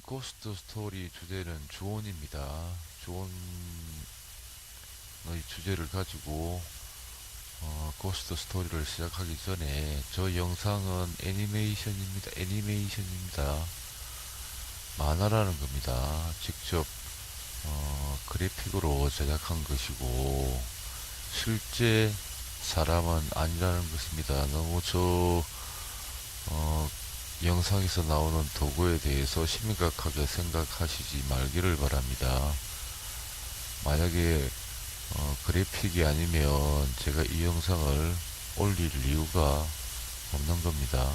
고스트 스토리 주제는 주온입니다. 주온의 주제를 가지고 고스트 스토리를 시작하기 전에 저 영상은 애니메이션입니다. 만화라는 겁니다. 직접 그래픽으로 제작한 것이고 실제 사람은 아니라는 것입니다. 너무 어, 영상에서 나오는 도구에 대해서 심각하게 생각하시지 말기를 바랍니다. 만약에 그래픽이 아니면 제가 이 영상을 올릴 이유가 없는 겁니다.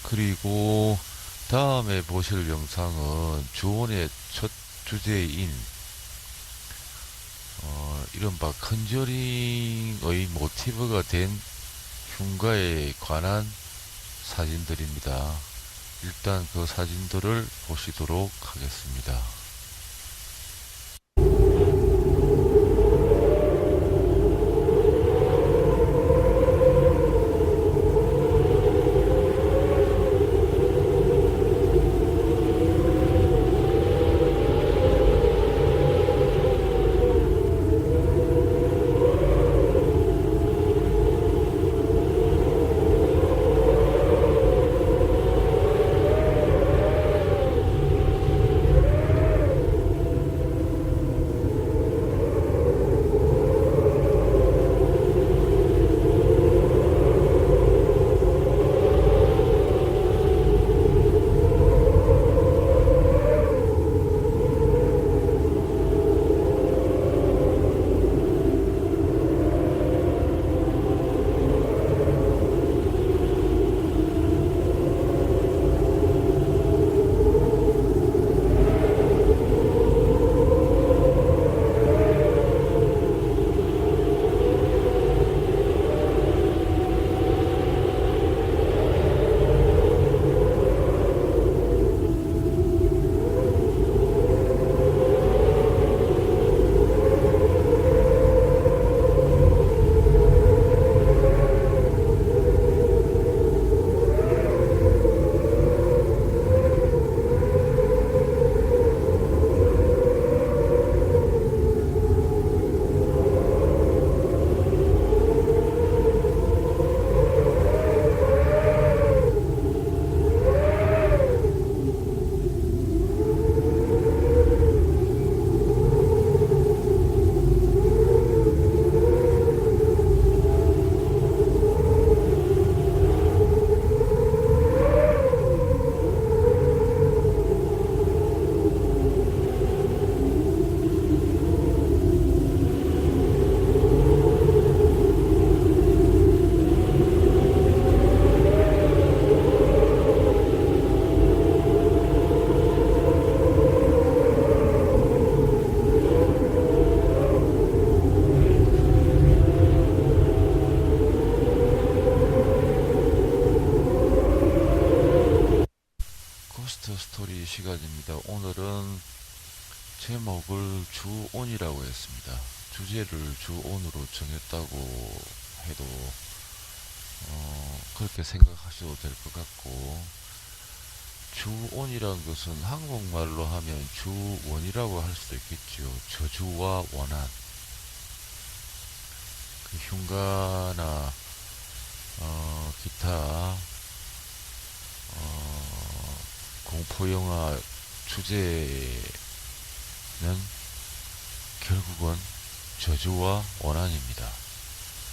그리고 다음에 보실 영상은 주온의 첫 주제인 이른바 컨저링의 모티브가 된 흉가에 관한 사진들입니다. 일단 그 사진들을 보시도록 하겠습니다. 고스트 스토리 시간입니다. 오늘은 제목을 주온이라고 했습니다. 주제를 주온으로 정했다고 해도 그렇게 생각하셔도 될 것 같고, 주온이란 것은 한국말로 하면 주원이라고 할 수도 있겠죠. 저주와 원한, 그 흉가나 기타 공포영화 주제는 결국은 저주와 원한입니다.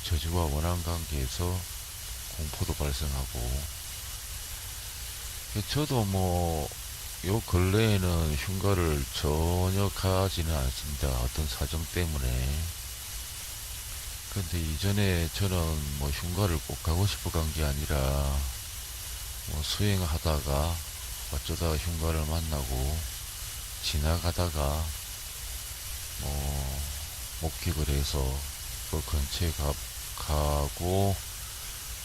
저주와 원한 관계에서 공포도 발생하고, 저도 요 근래에는 흉가를 전혀 가지는 않습니다. 어떤 사정 때문에. 근데 이전에 저는 흉가를 꼭 가고 싶어 간 게 아니라 수행하다가 어쩌다 흉가를 만나고 지나가다가 목격을 해서 그 근처에 가고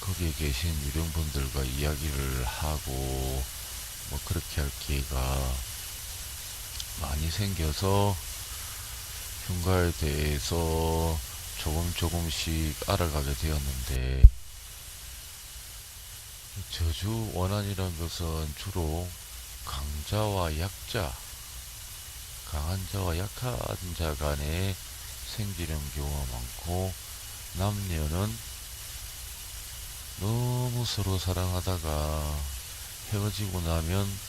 거기에 계신 유령분들과 이야기를 하고 그렇게 할 기회가 많이 생겨서 흉가에 대해서 조금씩 알아가게 되었는데, 저주 원한이란 것은 주로 강자와 약자, 강한 자와 약한 자 간에 생기는 경우가 많고, 남녀는 너무 서로 사랑하다가 헤어지고 나면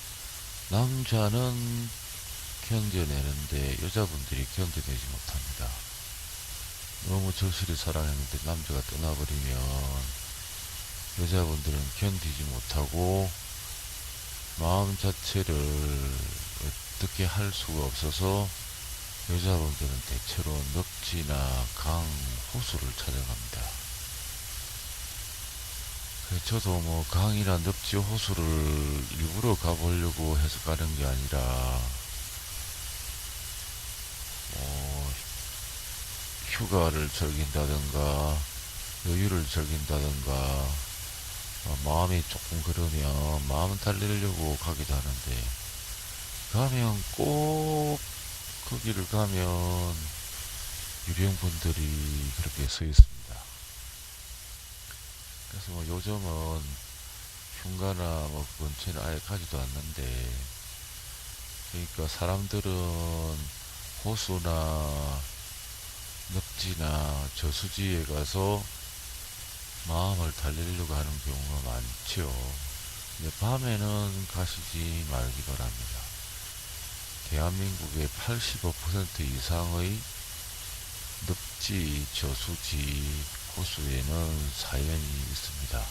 남자는 견뎌내는데 여자분들이 견뎌내지 못합니다. 너무 절실히 사랑했는데 남자가 떠나버리면 여자분들은 견디지 못하고 마음 자체를 어떻게 할 수가 없어서 여자분들은 대체로 늪지나 강, 호수를 찾아갑니다. 저도 뭐 강이나 늪지, 호수를 일부러 가보려고 해서 가는 게 아니라 휴가를 즐긴다든가 여유를 즐긴다든가 마음이 조금 그러면 마음 달래려고 가기도 하는데, 가면 꼭 거기를 가면 유령분들이 그렇게 서 있습니다. 그래서 뭐 요즘은 흉가나 뭐 근처에는 아예 가지도 않는데, 그러니까 사람들은 호수나 늪지나 저수지에 가서 마음을 달래려고 하는 경우가 많죠. 근데 밤에는 가시지 말기 바랍니다. 대한민국의 85% 이상의 늪지, 저수지, 호수에는 사연이 있습니다.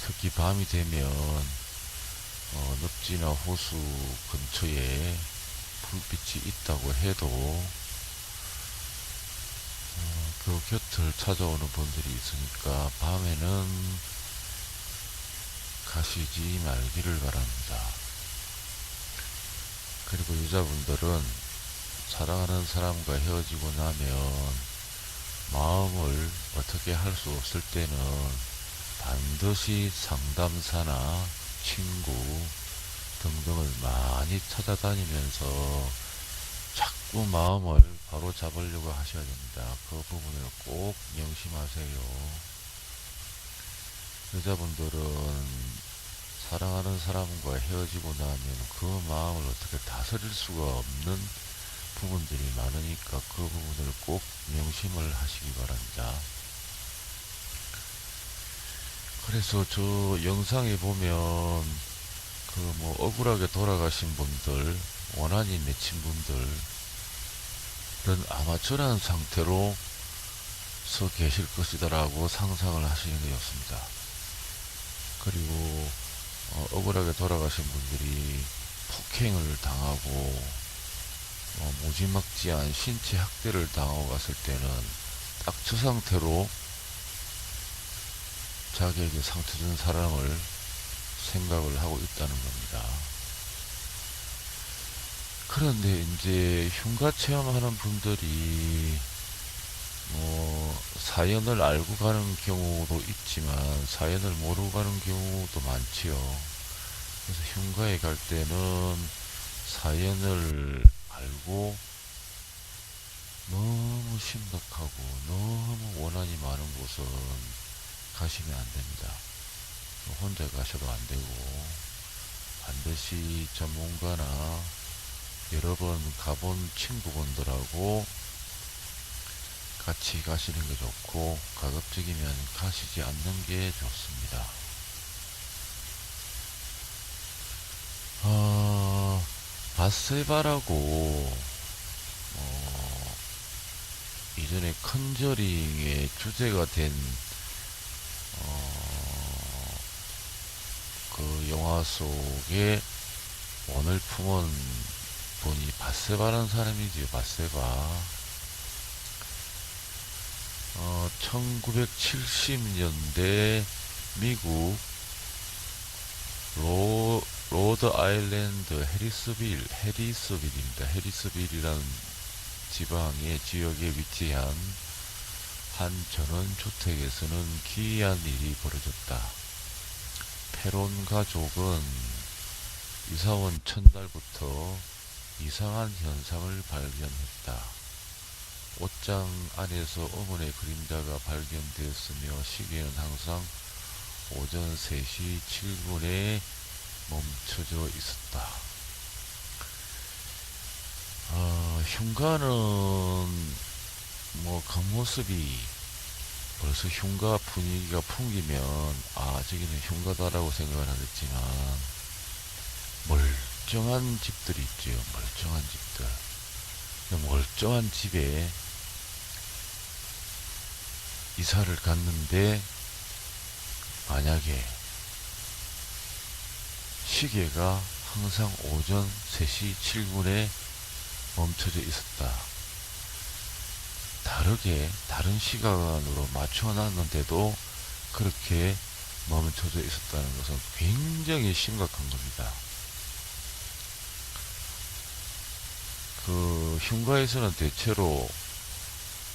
특히 밤이 되면 늪지나 호수 근처에 불빛이 있다고 해도 그 곁을 찾아오는 분들이 있으니까 밤에는 가시지 말기를 바랍니다. 그리고 여자분들은 사랑하는 사람과 헤어지고 나면 마음을 어떻게 할 수 없을 때는 반드시 상담사나 친구 등등을 많이 찾아다니면서 자꾸 마음을 바로 잡으려고 하셔야 됩니다. 그 부분을 꼭 명심하세요. 여자분들은 사랑하는 사람과 헤어지고 나면 그 마음을 어떻게 다스릴 수가 없는 부분들이 많으니까 그 부분을 꼭 명심을 하시기 바랍니다. 그래서 저 영상에 보면 그 뭐 억울하게 돌아가신 분들, 원한이 맺힌 분들은 아마 저런 상태로 서 계실 것이다라고 상상을 하시는 게 좋습니다. 그리고 억울하게 돌아가신 분들이 폭행을 당하고 무지막지한 신체 학대를 당하고 갔을 때는 딱 저 상태로 자기에게 상처 준 사람을 생각을 하고 있다는 겁니다. 그런데 이제 흉가 체험하는 분들이 사연을 알고 가는 경우도 있지만 사연을 모르고 가는 경우도 많지요. 그래서 흉가에 갈 때는 사연을 알고 너무 심각하고 너무 원한이 많은 곳은 가시면 안 됩니다. 혼자 가셔도 안 되고 반드시 전문가나 여러 번 가본 친구분들하고 같이 가시는 게 좋고, 가급적이면 가시지 않는 게 좋습니다. 바세바라고 이전에 컨저링의 주제가 된 그 영화 속에 원을 품은 분이 바세바라는 사람이지요. 바세바. 1970년대 미국 로드 아일랜드 해리스빌입니다. 해리스빌이라는 지방의 지역에 위치한 한 전원주택에서는 기이한 일이 벌어졌다. 페론 가족은 이사원 첫날부터 이상한 현상을 발견했다. 옷장 안에서 어머니의 그림자가 발견되었으며 시계는 항상 오전 3시 7분에 멈춰져 있었다. 흉가는 뭐 겉모습이 벌써 흉가 분위기가 풍기면 저기는 흉가다라고 생각을 하겠지만, 멀쩡한 집들이 있죠. 멀쩡한 집들. 멀쩡한 집에 이사를 갔는데 만약에 시계가 항상 오전 3시 7분에 멈춰져 있었다. 다른 시간으로 맞춰놨는데도 그렇게 멈춰져 있었다는 것은 굉장히 심각한 겁니다. 그 흉가에서는 대체로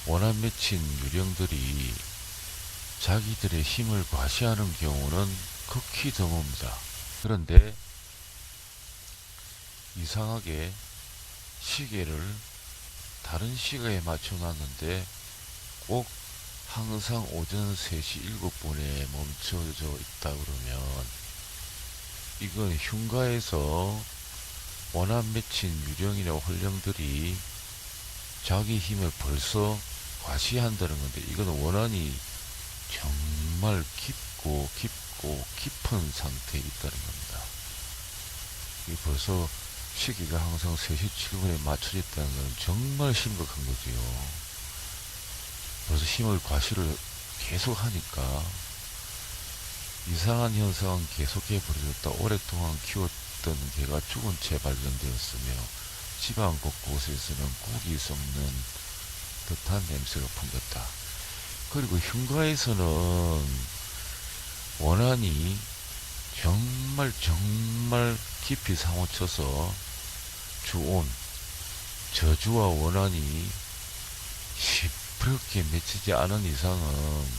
원한 맺힌 유령들이 자기들의 힘을 과시하는 경우는 극히 드뭅니다. 그런데 이상하게 시계를 다른 시간에 맞춰놨는데 꼭 항상 오전 3시 7분에 멈춰져 있다 그러면, 이건 흉가에서 원한 맺힌 유령이나 혼령들이 자기 힘을 벌써 과시한다는 건데, 이건 원한이 정말 깊고 깊은 상태에 있다는 겁니다. 이 벌써 시기가 항상 3시 7분에 맞춰져 있다는 건 정말 심각한 거지요. 벌써 힘을 과시를 계속 하니까 이상한 현상은 계속해 버려졌다. 오랫동안 키웠던 개가 죽은 채 발견되었으며 집안 곳곳에서는 고기 썩는 듯한 냄새가 풍겼다. 그리고 흉가에서는 원한이 정말 깊이 사무쳐서 주온 저주와 원한이 시퍼렇게 맺히지 않은 이상은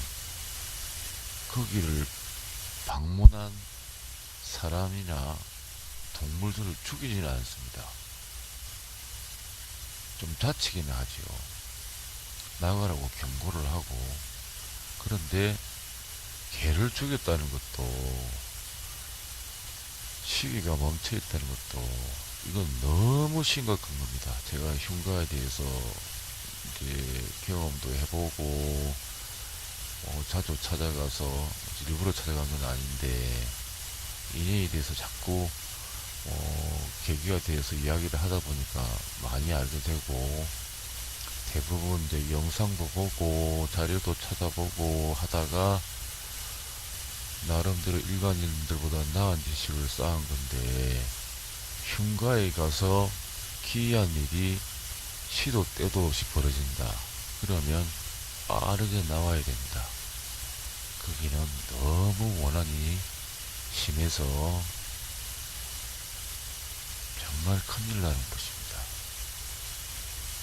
거기를 방문한 사람이나 동물들을 죽이지는 않습니다. 좀 다치기는 하지요. 나가라고 경고를 하고. 그런데 개를 죽였다는 것도, 시기가 멈춰 있다는 것도, 이건 너무 심각한 겁니다. 제가 흉가에 대해서 이제 경험도 해보고 자주 찾아가서, 일부러 찾아간 건 아닌데 인연에 대해서 자꾸 계기가 되어서 이야기를 하다 보니까 많이 알게 되고, 대부분 이제 영상도 보고 자료도 찾아보고 하다가 나름대로 일반인들보다 나은 지식을 쌓은 건데, 흉가에 가서 기이한 일이 시도 때도 없이 벌어진다. 그러면 빠르게 나와야 됩니다. 거기는 너무 원한이 심해서 정말 큰일 나는 것입니다.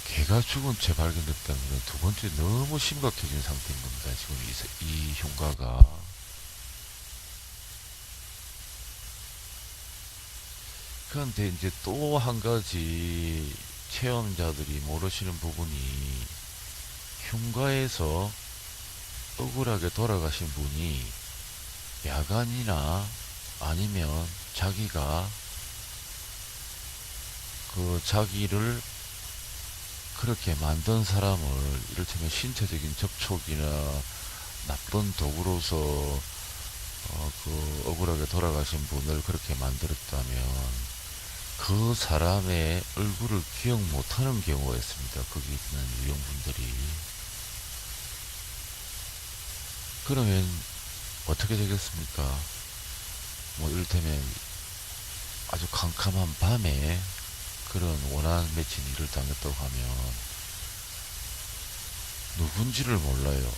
개가 죽은 채 발견됐다는 건 두 번째 너무 심각해진 상태인 겁니다. 지금 이 흉가가. 그런데 이제 또 한 가지 체험자들이 모르시는 부분이, 흉가에서 억울하게 돌아가신 분이 야간이나 아니면 자기가 자기를 그렇게 만든 사람을, 이를테면 신체적인 접촉이나 나쁜 도구로서 억울하게 돌아가신 분을 그렇게 만들었다면 그 사람의 얼굴을 기억 못하는 경우가 있습니다. 거기 있는 유형분들이. 그러면 어떻게 되겠습니까? 뭐 이를테면 아주 캄캄한 밤에 그런 원한 맺힌 일을 당했다고 하면 누군지를 몰라요.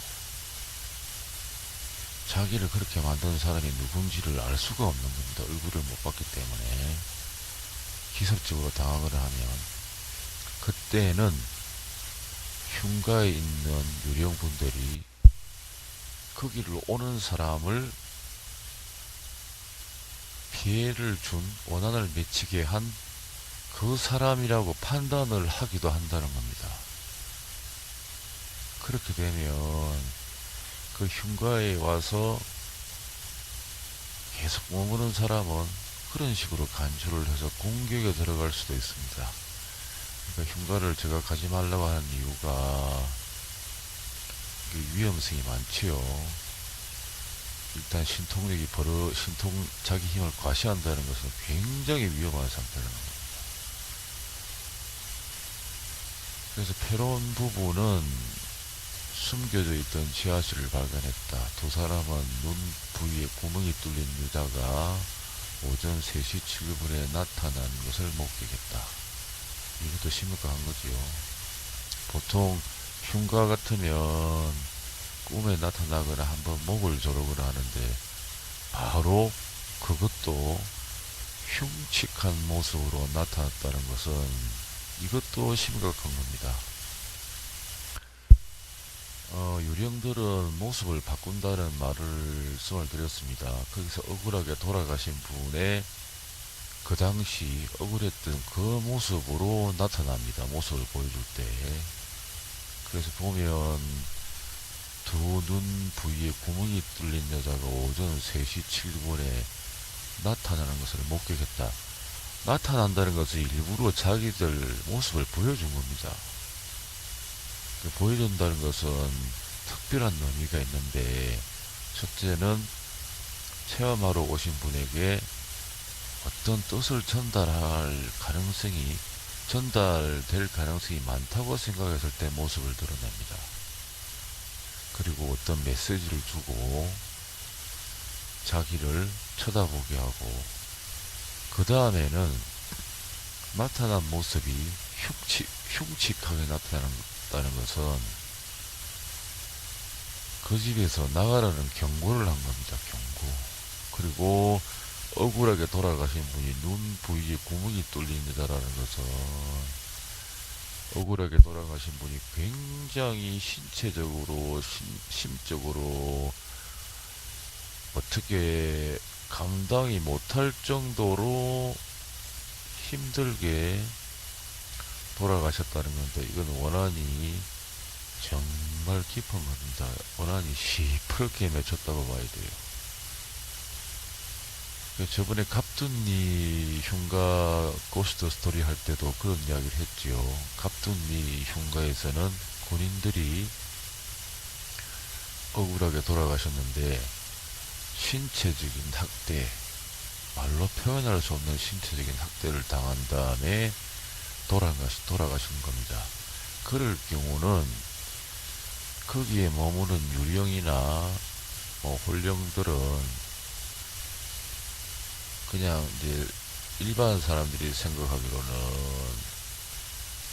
자기를 그렇게 만든 사람이 누군지를 알 수가 없는 겁니다. 얼굴을 못 봤기 때문에. 기습적으로 당하거나 하면, 그때는 흉가에 있는 유령분들이 거기를 오는 사람을 피해를 준, 원한을 맺히게 한 그 사람이라고 판단을 하기도 한다는 겁니다. 그렇게 되면 그 흉가에 와서 계속 머무는 사람은 그런 식으로 간주를 해서 공격에 들어갈 수도 있습니다. 그러니까 흉가를 제가 가지 말라고 하는 이유가 위험성이 많지요. 일단 자기 힘을 과시한다는 것은 굉장히 위험한 상태라는 겁니다. 그래서 패론 부부는 숨겨져 있던 지하실을 발견했다. 두 사람은 눈 부위에 구멍이 뚫린 여자가 오전 3시 7분에 나타난 것을 목격했다. 이것도 심각한 거지요. 보통 흉가 같으면 꿈에 나타나거나 한번 목을 조르거나 하는데 바로 그것도 흉측한 모습으로 나타났다는 것은 이것도 심각한 겁니다. 유령들은 모습을 바꾼다는 말씀을 드렸습니다. 거기서 억울하게 돌아가신 분의 그 당시 억울했던 그 모습으로 나타납니다. 모습을 보여줄 때. 그래서 보면 두 눈 부위에 구멍이 뚫린 여자가 오전 3시 7분에 나타나는 것을 목격했다. 나타난다는 것은 일부러 자기들 모습을 보여준 겁니다. 보여준다는 것은 특별한 의미가 있는데, 첫째는 체험하러 오신 분에게 어떤 뜻을 전달될 가능성이 많다고 생각했을 때 모습을 드러냅니다. 그리고 어떤 메시지를 주고 자기를 쳐다보게 하고, 그 다음에는 나타난 모습이 흉측하게 나타난다는 것은 그 집에서 나가라는 경고를 한 겁니다. 경고. 그리고 억울하게 돌아가신 분이 눈 부위에 구멍이 뚫린 여자라는 것은 억울하게 돌아가신 분이 굉장히 신체적으로, 심적으로 어떻게 감당이 못할 정도로 힘들게 돌아가셨다는 건데, 이건 원한이 정말 깊은 겁니다. 원한이 시퍼렇게 맺혔다고 봐야 돼요. 저번에 갑둔리 흉가 고스트 스토리 할 때도 그런 이야기를 했지요. 갑둔리 흉가에서는 군인들이 억울하게 돌아가셨는데 신체적인 학대, 말로 표현할 수 없는 신체적인 학대를 당한 다음에 돌아가신 겁니다. 그럴 경우는 거기에 머무는 유령이나 홀령들은 그냥 이제 일반 사람들이 생각하기로는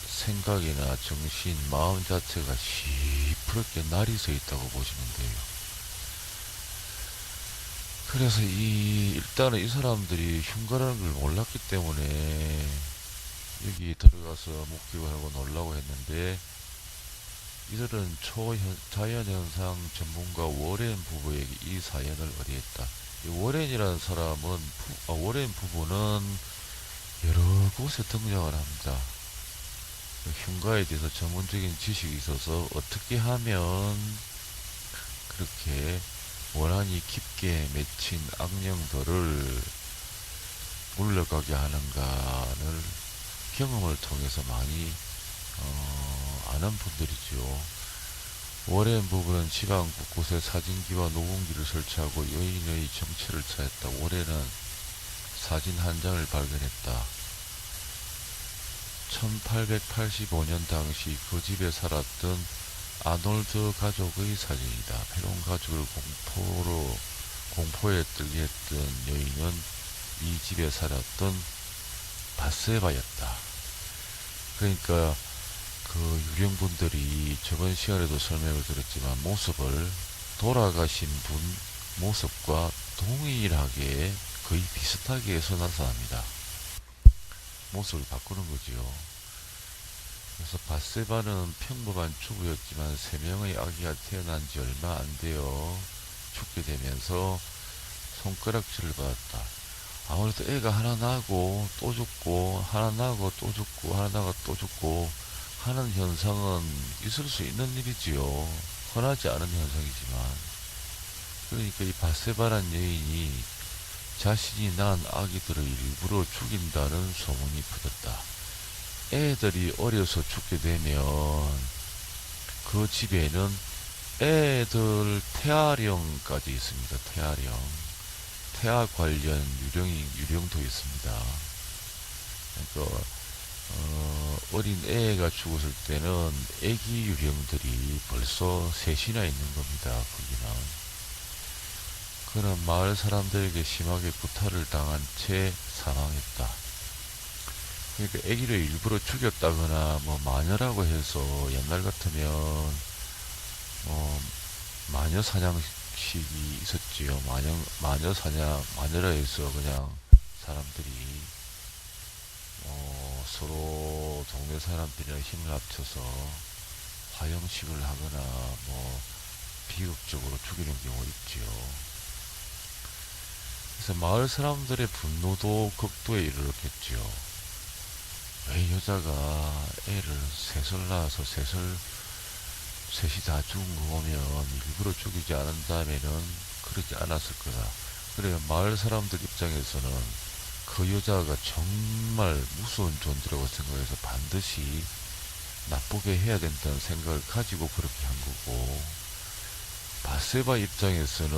생각이나 정신, 마음 자체가 시퍼렇게 날이 서 있다고 보시면 돼요. 그래서 일단은 이 사람들이 흉가라는 걸 몰랐기 때문에 여기 들어가서 목격을 하고 놀라고 했는데, 이들은 초자연현상 전문가 워렌 부부에게 이 사연을 의뢰했다. 이 워렌이라는 사람은, 워렌 부부는 여러 곳에 등장을 합니다. 흉가에 대해서 전문적인 지식이 있어서 어떻게 하면 그렇게 원한이 깊게 맺힌 악령들을 물러가게 하는가를 경험을 통해서 많이 아는 분들이죠. 워렌 부부는 지방 곳곳에 사진기와 녹음기를 설치하고 여인의 정체를 찾았다. 워렌은 사진 한 장을 발견했다. 1885년 당시 그 집에 살았던 아놀드 가족의 사진이다. 패론 가족을 공포에 떨게 했던 여인은 이 집에 살았던 바세바였다. 그러니까 그 유령분들이 저번 시간에도 설명을 드렸지만 돌아가신 분 모습과 동일하게 거의 비슷하게 해서 나타납니다. 모습을 바꾸는 거지요. 그래서 바세바는 평범한 주부였지만 3명의 아기가 태어난 지 얼마 안 되어 죽게 되면서 손가락질을 받았다. 아무래도 애가 하나 나고 또 죽고, 하나 나고 또 죽고, 하나 나고 또 죽고 하는 현상은 있을 수 있는 일이지요. 흔하지 않은 현상이지만. 그러니까 이 바세바란 여인이 자신이 낳은 아기들을 일부러 죽인다는 소문이 퍼졌다. 애들이 어려서 죽게 되면 그 집에는 애들 태아령까지 있습니다. 태아령. 태아 관련 유령도 있습니다. 그러니까 어린 애가 죽었을 때는 애기 유령들이 벌써 셋이나 있는 겁니다. 거기는. 그는 마을 사람들에게 심하게 구타를 당한 채 사망했다. 그러니까 애기를 일부러 죽였다거나 뭐 마녀라고 해서 옛날 같으면 뭐 마녀 사냥식이 있었지요. 마녀 사냥, 마녀라 해서 그냥 사람들이 서로 동네 사람들이랑 힘을 합쳐서 화형식을 하거나 뭐 비극적으로 죽이는 경우 있지요. 그래서 마을 사람들의 분노도 극도에 이르렀겠지요. 왜 여자가 애를 셋을 낳아서 셋이 다 죽은 거 보면 일부러 죽이지 않은 다음에는 그러지 않았을 거다. 그래 마을 사람들 입장에서는 그 여자가 정말 무서운 존재라고 생각해서 반드시 나쁘게 해야 된다는 생각을 가지고 그렇게 한 거고, 바세바 입장에서는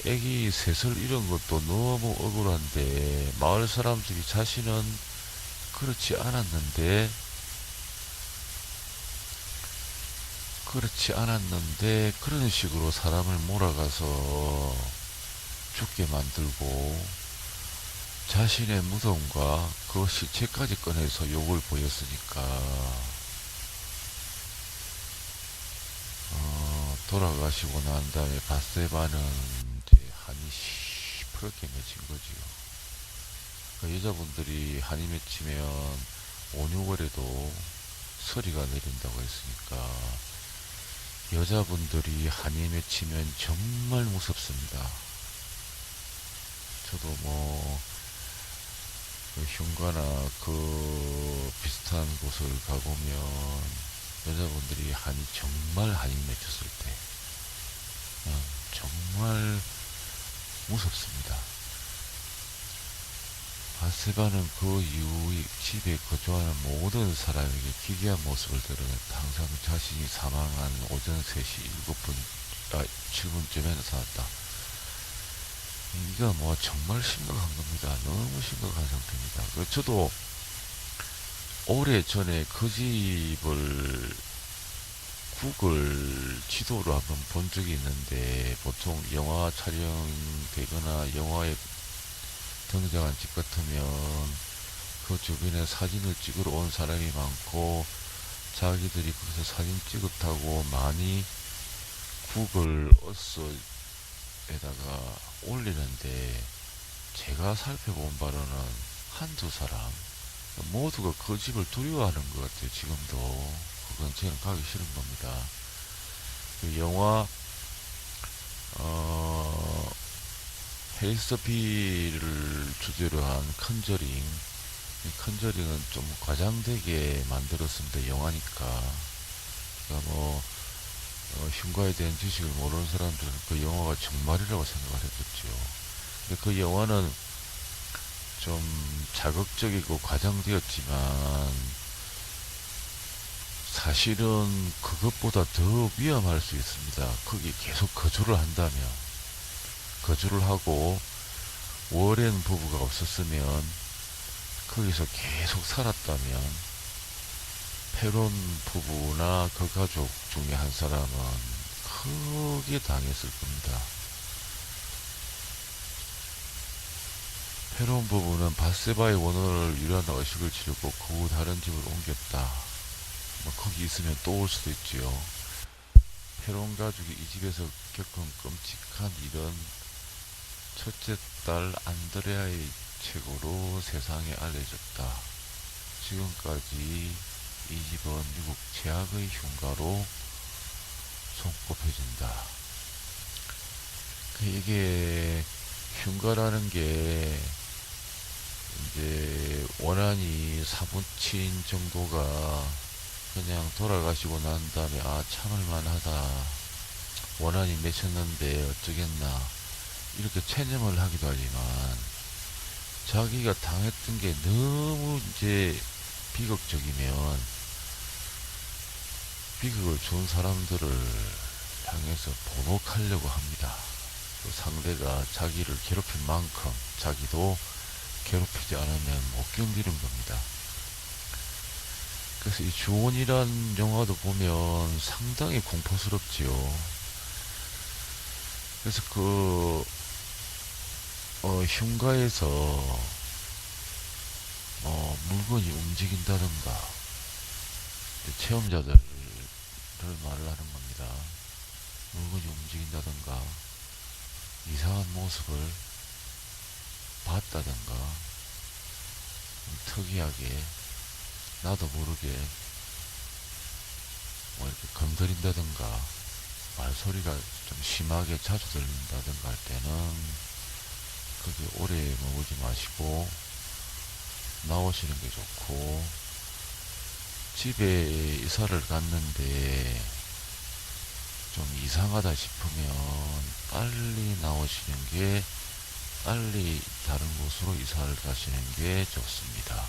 애기 셋을 잃은 것도 너무 억울한데 마을 사람들이 자신은 그렇지 않았는데 그런 식으로 사람을 몰아가서 죽게 만들고 자신의 무덤과 그 시체까지 꺼내서 욕을 보였으니까 돌아가시고 난 다음에 바세바는 이제 한이 시퍼렇게 맺힌 거지요. 그 여자분들이 한이 맺히면 온유월에도 서리가 내린다고 했으니까 여자분들이 한이 맺히면 정말 무섭습니다. 저도 뭐 흉가나 그 비슷한 곳을 가보면 여자분들이 정말 한이 맺혔을 때 정말 무섭습니다. 바세바는 그 이후 집에 거주하는 모든 사람에게 기괴한 모습을 드러냈다. 항상 자신이 사망한 오전 3시 7분쯤에 나타났다. 이거 뭐 정말 심각한 겁니다. 너무 심각한 상태입니다. 저도 오래 전에 그 집을 구글 지도로 한번 본 적이 있는데, 보통 영화 촬영되거나 영화에 등장한 집 같으면 그 주변에 사진을 찍으러 온 사람이 많고 자기들이 거기서 사진 찍었다고 많이 구글 어스에다가 올리는데, 제가 살펴본 바로는 한두 사람 모두가 그 집을 두려워하는 것 같아요. 지금도 그건 저는 가기 싫은 겁니다. 그 영화 헬스피를 주제로 한 컨저링, 이 컨저링은 좀 과장되게 만들었습니다. 영화니까. 그러니까 뭐 흉가에 대한 지식을 모르는 사람들은 그 영화가 정말이라고 생각을 했겠죠. 근데 그 영화는 좀 자극적이고 과장되었지만 사실은 그것보다 더 위험할 수 있습니다. 거기 계속 거주를 한다면, 거주를 하고 워렌 부부가 없었으면, 거기서 계속 살았다면 페론 부부나 그 가족 중에 한 사람은 크게 당했을 겁니다. 페론 부부는 바세바의 원혼을 위로하는 의식을 치르고 그 후 다른 집을 옮겼다. 뭐 거기 있으면 또 올 수도 있지요. 페론 가족이 이 집에서 겪은 끔찍한 일은 첫째 딸 안드레아의 책으로 세상에 알려졌다. 지금까지 이 집은 미국 최악의 흉가로 손꼽혀진다. 이게 흉가라는 게 이제 원한이 사부친 정도가 그냥 돌아가시고 난 다음에 참을만하다, 원한이 맺혔는데 어쩌겠나, 이렇게 체념을 하기도 하지만 자기가 당했던 게 너무 이제 비극적이면 비극을 준 사람들을 향해서 번복하려고 합니다. 또 상대가 자기를 괴롭힌 만큼 자기도 괴롭히지 않으면 못 견디는 겁니다. 그래서 이 주온이란 영화도 보면 상당히 공포스럽지요. 그래서 흉가에서 물건이 움직인다던가 체험자들을 말을 하는 겁니다. 물건이 움직인다던가 이상한 모습을 봤다던가 특이하게 나도 모르게 뭐 이렇게 건드린다던가 말소리가 좀 심하게 자주 들린다던가 할 때는 거기 오래 머물지 마시고 나오시는 게 좋고, 집에 이사를 갔는데 좀 이상하다 싶으면 빨리 나오시는 게, 빨리 다른 곳으로 이사를 가시는 게 좋습니다.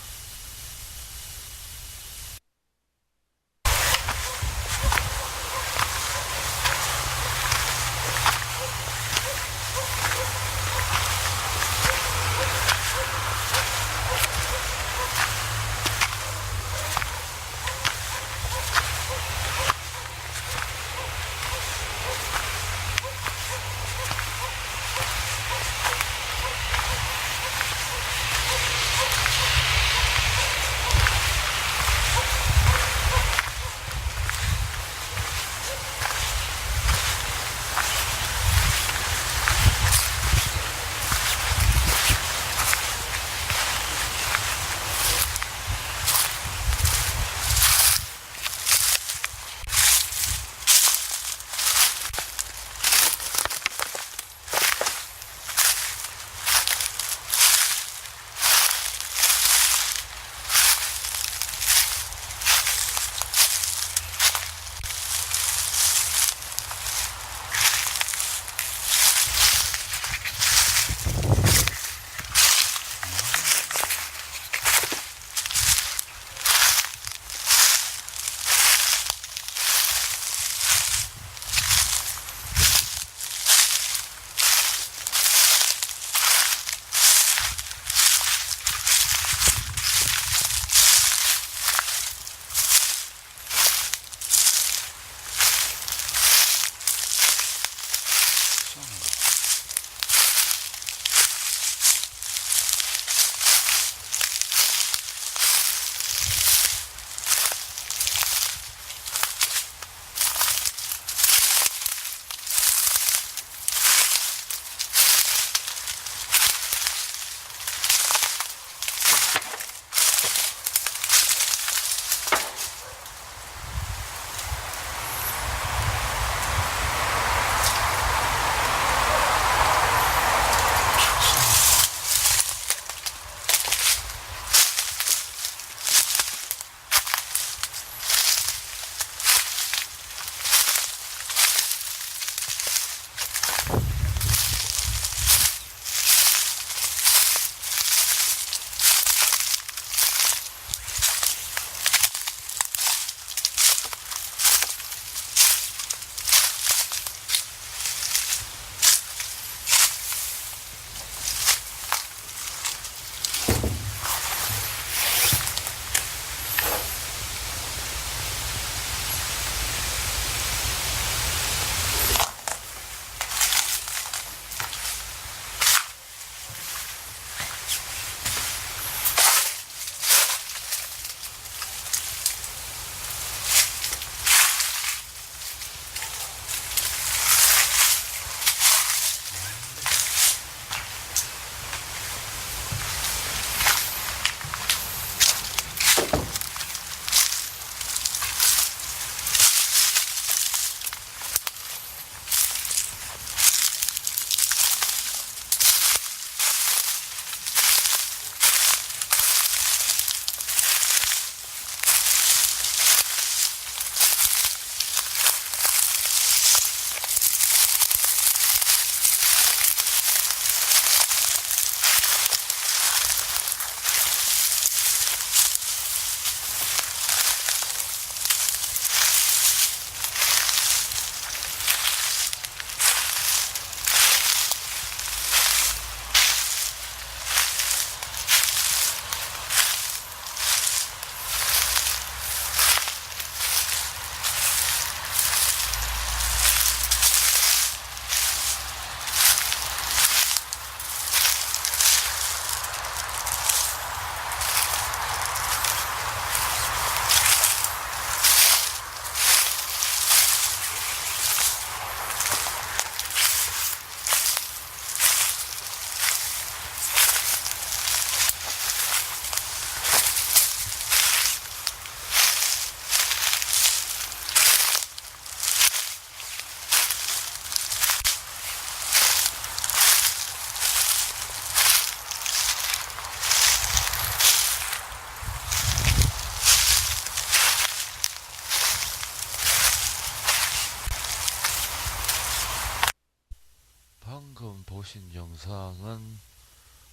영상은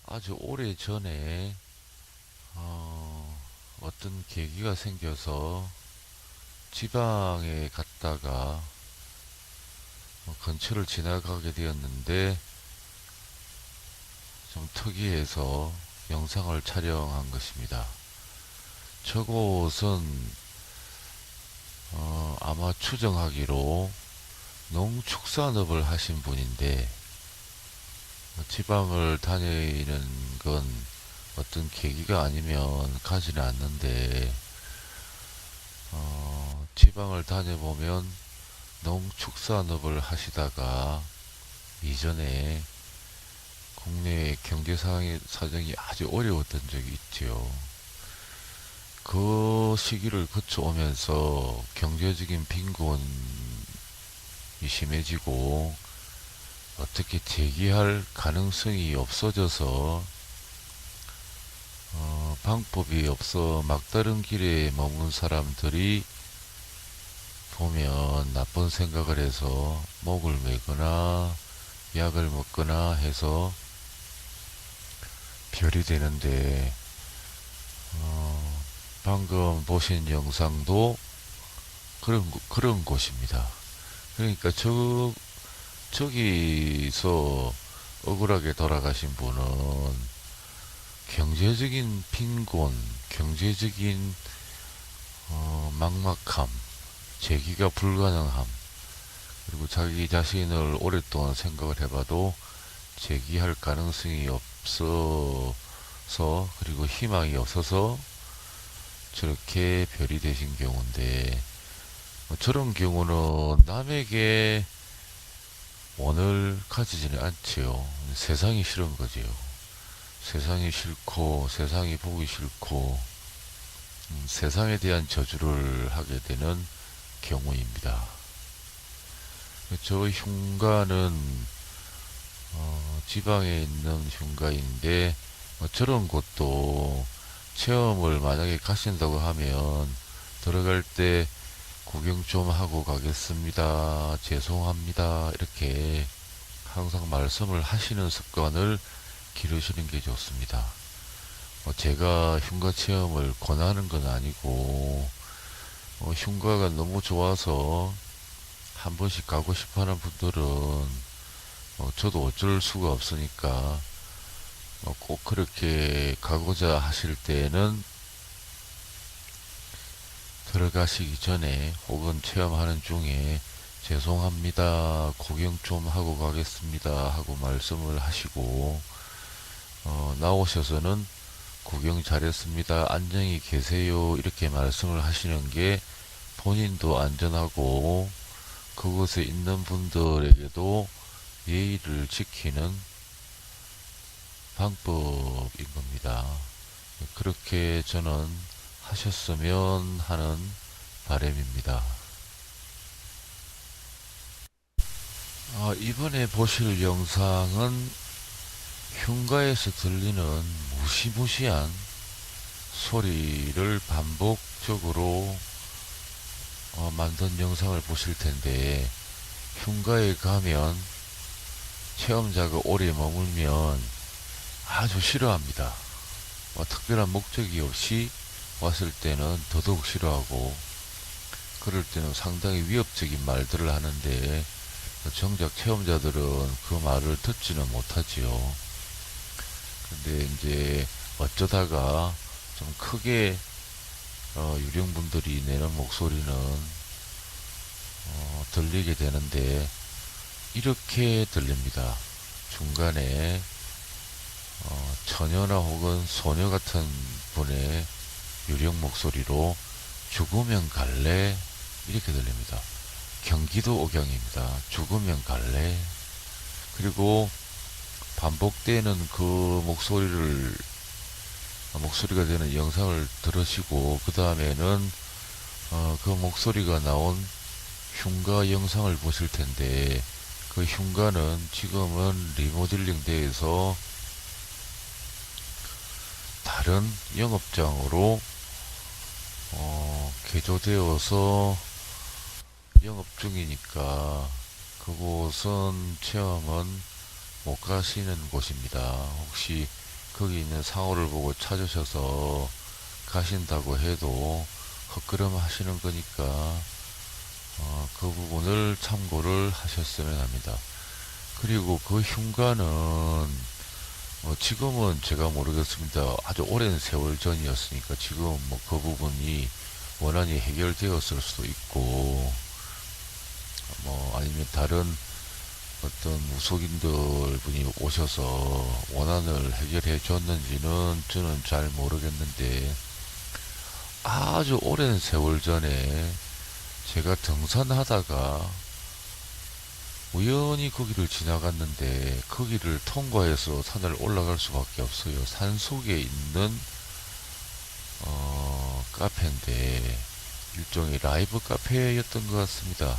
아주 오래 전에 어떤 계기가 생겨서 지방에 갔다가 근처를 지나가게 되었는데 좀 특이해서 영상을 촬영한 것입니다. 저곳은 아마 추정하기로 농축산업을 하신 분인데 지방을 다니는 건 어떤 계기가 아니면 가지는 않는데 지방을 다녀보면 농축산업을 하시다가 이전에 국내 경제 사정이 아주 어려웠던 적이 있지요. 그 시기를 거쳐오면서 경제적인 빈곤이 심해지고 어떻게 재기할 가능성이 없어져서 방법이 없어 막다른 길에 머문 사람들이 보면 나쁜 생각을 해서 목을 매거나 약을 먹거나 해서 별이 되는데 방금 보신 영상도 그런 곳입니다. 그러니까 저기서 억울하게 돌아가신 분은 경제적인 빈곤, 경제적인 막막함, 재기가 불가능함, 그리고 자기 자신을 오랫동안 생각을 해봐도 재기할 가능성이 없어서, 그리고 희망이 없어서 저렇게 별이 되신 경우인데, 저런 경우는 남에게 원을 가지지는 않지요. 세상이 싫은 거지요. 세상이 싫고 세상이 보기 싫고 세상에 대한 저주를 하게 되는 경우입니다. 저 흉가는 지방에 있는 흉가인데 저런 곳도 체험을 만약에 가신다고 하면 들어갈 때 구경 좀 하고 가겠습니다. 죄송합니다. 이렇게 항상 말씀을 하시는 습관을 기르시는 게 좋습니다. 제가 흉가 체험을 권하는 건 아니고 흉가가 너무 좋아서 한 번씩 가고 싶어 하는 분들은 저도 어쩔 수가 없으니까 꼭 그렇게 가고자 하실 때는 들어가시기 전에 혹은 체험하는 중에 죄송합니다. 구경 좀 하고 가겠습니다. 하고 말씀을 하시고 나오셔서는 구경 잘했습니다. 안녕히 계세요. 이렇게 말씀을 하시는 게 본인도 안전하고 그곳에 있는 분들에게도 예의를 지키는 방법인 겁니다. 그렇게 저는 하셨으면 하는 바람입니다. 이번에 보실 영상은 흉가에서 들리는 무시무시한 소리를 반복적으로 만든 영상을 보실 텐데, 흉가에 가면 체험자가 오래 머물면 아주 싫어합니다. 특별한 목적이 없이 왔을 때는 더더욱 싫어하고, 그럴 때는 상당히 위협적인 말들을 하는데 정작 체험자들은 그 말을 듣지는 못하지요. 근데 이제 어쩌다가 좀 크게 유령분들이 내는 목소리는 들리게 되는데 이렇게 들립니다. 중간에 처녀나 혹은 소녀 같은 분의 유령 목소리로 죽으면 갈래 이렇게 들립니다. 경기도 억양입니다. 죽으면 갈래. 그리고 반복되는 그 목소리가 되는 영상을 들으시고 그 다음에는 그 목소리가 나온 흉가 영상을 보실 텐데, 그 흉가는 지금은 리모델링 돼서 다른 영업장으로 개조되어서 영업 중이니까 그곳은 체험은 못 가시는 곳입니다. 혹시 거기 있는 상호를 보고 찾으셔서 가신다고 해도 헛걸음 하시는 거니까 그 부분을 참고를 하셨으면 합니다. 그리고 그 흉가는 지금은 제가 모르겠습니다. 아주 오랜 세월 전이었으니까 지금 뭐 그 부분이 원한이 해결되었을 수도 있고 뭐 아니면 다른 어떤 무속인들 분이 오셔서 원한을 해결해 줬는지는 저는 잘 모르겠는데 아주 오랜 세월 전에 제가 등산하다가 우연히 거기를 지나갔는데 거기를 통과해서 산을 올라갈 수밖에 없어요. 산 속에 있는 카페인데 일종의 라이브 카페였던 것 같습니다.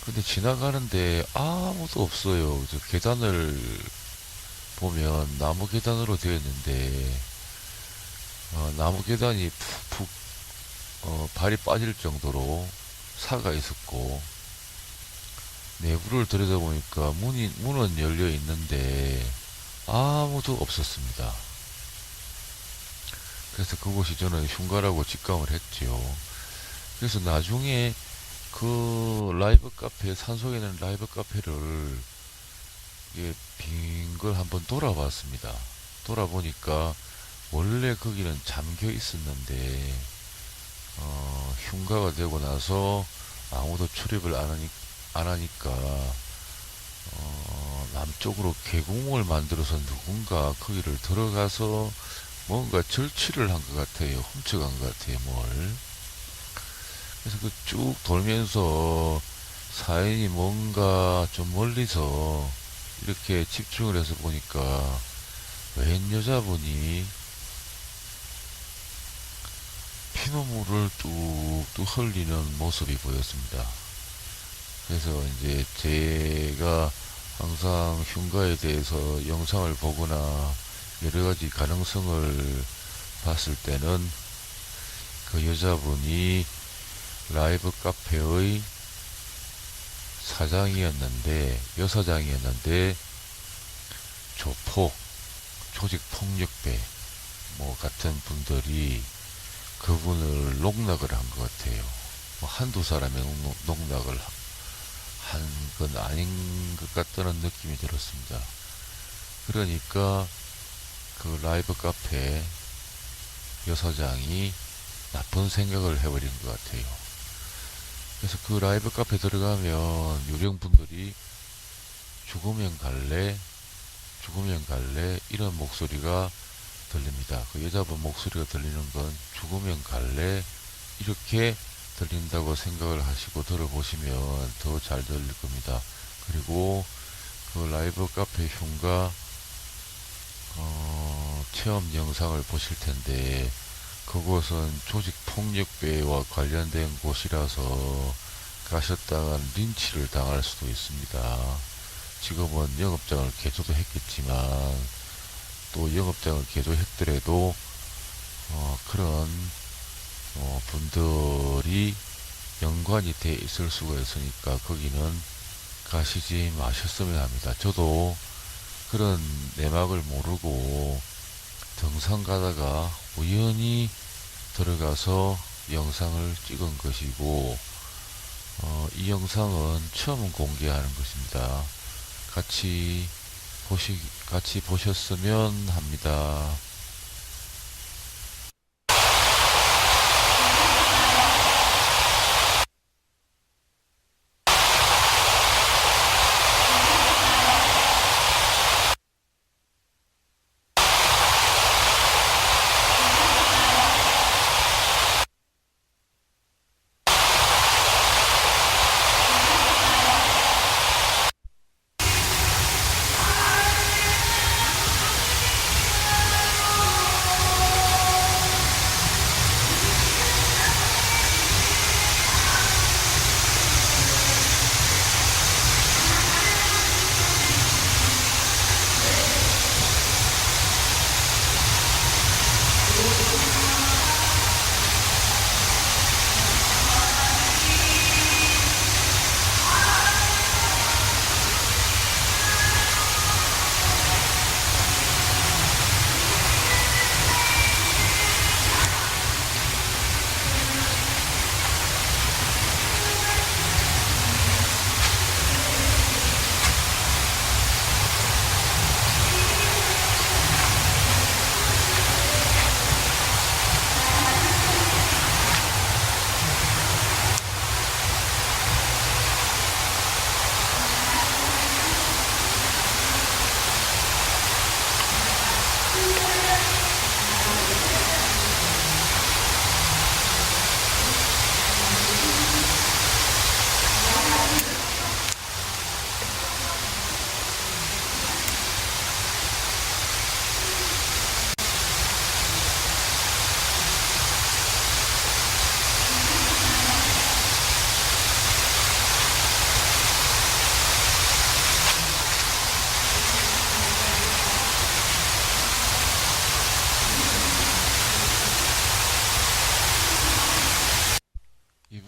근데 지나가는데 아무도 없어요. 저 계단을 보면 나무 계단으로 되어 있는데 나무 계단이 푹푹 발이 빠질 정도로 사가 있었고 내부를 들여다보니까 문은 열려 있는데 아무도 없었습니다. 그래서 그곳이 저는 흉가라고 직감을 했지요. 그래서 나중에 그 라이브 카페, 산속에 있는 라이브 카페를 이게 빈 걸 한번 돌아봤습니다. 돌아보니까 원래 거기는 잠겨 있었는데 흉가가 되고 나서 아무도 출입을 안 하니까 남쪽으로 계곡을 만들어서 누군가 거기를 들어가서 뭔가 절취를 한 것 같아요. 훔쳐간 것 같아요, 뭘. 그래서 그 쭉 돌면서 사인이 뭔가 좀 멀리서 이렇게 집중을 해서 보니까 웬 여자분이 피눈물을 뚝뚝 흘리는 모습이 보였습니다. 그래서 이제 제가 항상 흉가에 대해서 영상을 보거나 여러 가지 가능성을 봤을 때는 그 여자분이 라이브 카페의 여사장이었는데 조폭, 조직폭력배 뭐 같은 분들이 그분을 농락을 한 것 같아요. 뭐 한두 사람의 농락을 한 건 아닌 것 같다는 느낌이 들었습니다. 그러니까 그 라이브 카페 여사장이 나쁜 생각을 해버린 것 같아요. 그래서 그 라이브 카페 들어가면 유령분들이 죽으면 갈래, 죽으면 갈래 이런 목소리가 들립니다. 그 여자분 목소리가 들리는 건 죽으면 갈래 이렇게 들린다고 생각을 하시고 들어보시면 더 잘 들릴 겁니다. 그리고 그 라이브 카페 흉가 체험 영상을 보실 텐데 그곳은 조직폭력배와 관련된 곳이라서 가셨다간 린치를 당할 수도 있습니다. 지금은 영업장을 개조도 했겠지만 또 영업장을 개조했더라도 그런 분들이 연관이 돼 있을 수가 있으니까 거기는 가시지 마셨으면 합니다. 저도 그런 내막을 모르고 등산 가다가 우연히 들어가서 영상을 찍은 것이고 이 영상은 처음 공개하는 것입니다. 같이 보셨으면 합니다.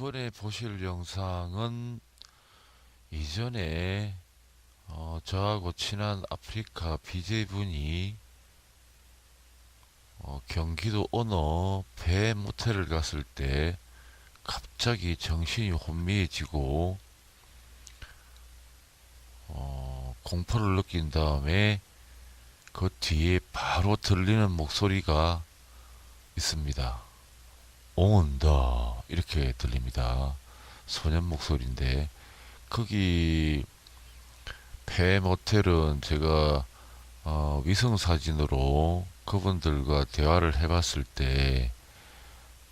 이번에 보실 영상은 이전에 저하고 친한 아프리카 BJ분이 경기도 어느 배 모텔을 갔을 때 갑자기 정신이 혼미해지고 공포를 느낀 다음에 그 뒤에 바로 들리는 목소리가 있습니다. 온다 이렇게 들립니다. 소년 목소리인데 거기 배 모텔은 제가 위성 사진으로 그분들과 대화를 해봤을 때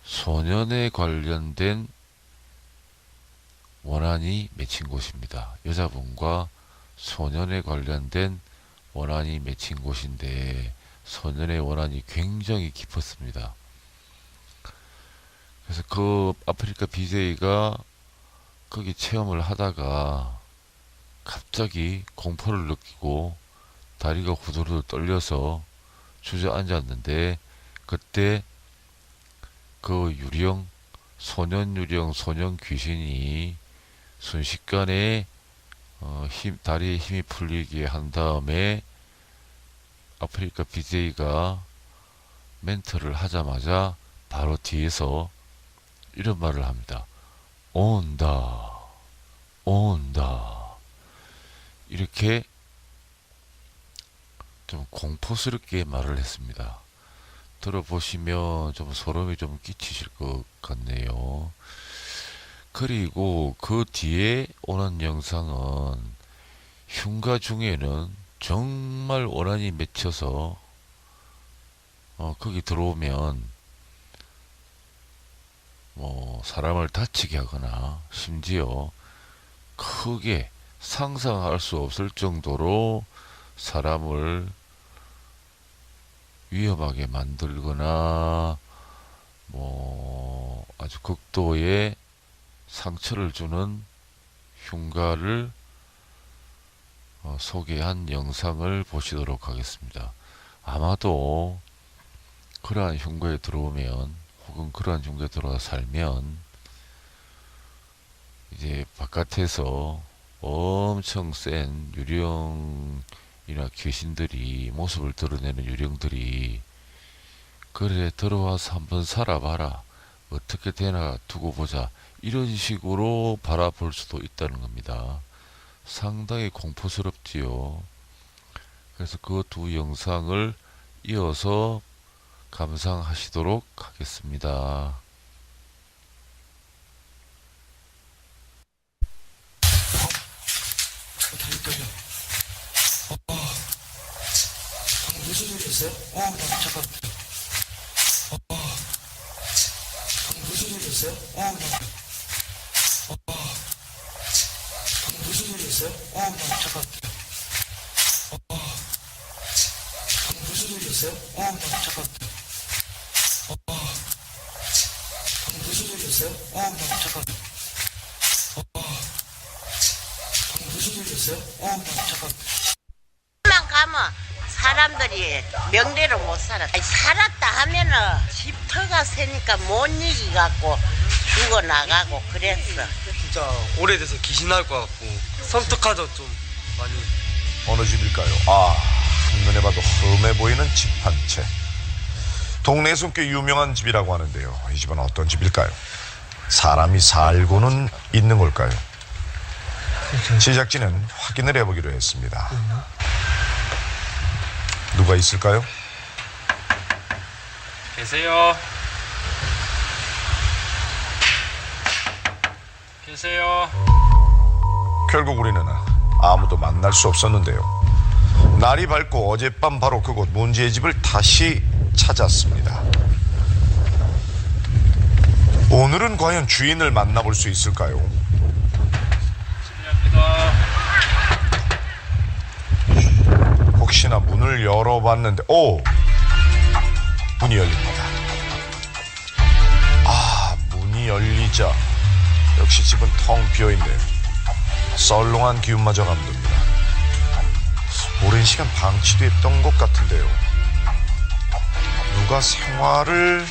소년에 관련된 원한이 맺힌 곳입니다. 여자분과 소년에 관련된 원한이 맺힌 곳인데 소년의 원한이 굉장히 깊었습니다. 그래서 그 아프리카 BJ가 거기 체험을 하다가 갑자기 공포를 느끼고 다리가 후들후들 떨려서 주저앉았는데 그때 그 소년 유령 소년 귀신이 순식간에 다리에 힘이 풀리게 한 다음에 아프리카 BJ가 멘트를 하자마자 바로 뒤에서 이런 말을 합니다. 온다, 온다. 이렇게 좀 공포스럽게 말을 했습니다. 들어보시면 좀 소름이 좀 끼치실 것 같네요. 그리고 그 뒤에 오는 영상은 흉가 중에는 정말 원한이 맺혀서 거기 들어오면 사람을 다치게 하거나 심지어 크게 상상할 수 없을 정도로 사람을 위험하게 만들거나 아주 극도의 상처를 주는 흉가를 소개한 영상을 보시도록 하겠습니다. 아마도 그러한 흉가에 들어오면 혹은 그러한 흉가에 들어가 살면 이제 바깥에서 엄청 센 유령이나 귀신들이 모습을 드러내는 유령들이 그래 들어와서 한번 살아봐라 어떻게 되나 두고 보자 이런 식으로 바라볼 수도 있다는 겁니다. 상당히 공포스럽지요. 그래서 그 두 영상을 이어서 감상하시도록 하겠습니다. 다리 떨려. 방금 무슨 소리 했어요? 나 잠깐. 방금 무슨 소리 했어요? 방금 무슨 소리 했어요? 잠깐. 방금 무슨 소리 했어요? 잠깐. 방금 무슨 소리 했어요? 잠깐. 방금 무슨 소리 했어요? 잠깐. 만 가면 사람들이 명대로 못 살아. 살았다 하면은 집터가 세니까 못 이기갖고 죽어나가고 그랬어. 진짜 오래돼서 귀신 나올 것 같고 섬뜩하죠. 좀 많이. 어느 집일까요? 한눈에 봐도 험해 보이는 집 한 채. 동네에서 꽤 유명한 집이라고 하는데요. 이 집은 어떤 집일까요? 사람이 살고는 있는 걸까요? 제작진은 확인을 해보기로 했습니다. 누가 있을까요? 계세요. 계세요. 결국 우리는 아무도 만날 수 없었는데요. 날이 밝고 어젯밤 바로 그곳 문제의 집을 다시 찾았습니다. 오늘은 과연 주인을 만나볼 수 있을까요? 실례합니다. 혹시나 문을 열어봤는데 문이 열립니다. 문이 열리자 역시 집은 텅 비어있네요. 썰렁한 기운마저 감돕니다. 오랜 시간 방치됐던 것 같은데요. 누가 생활을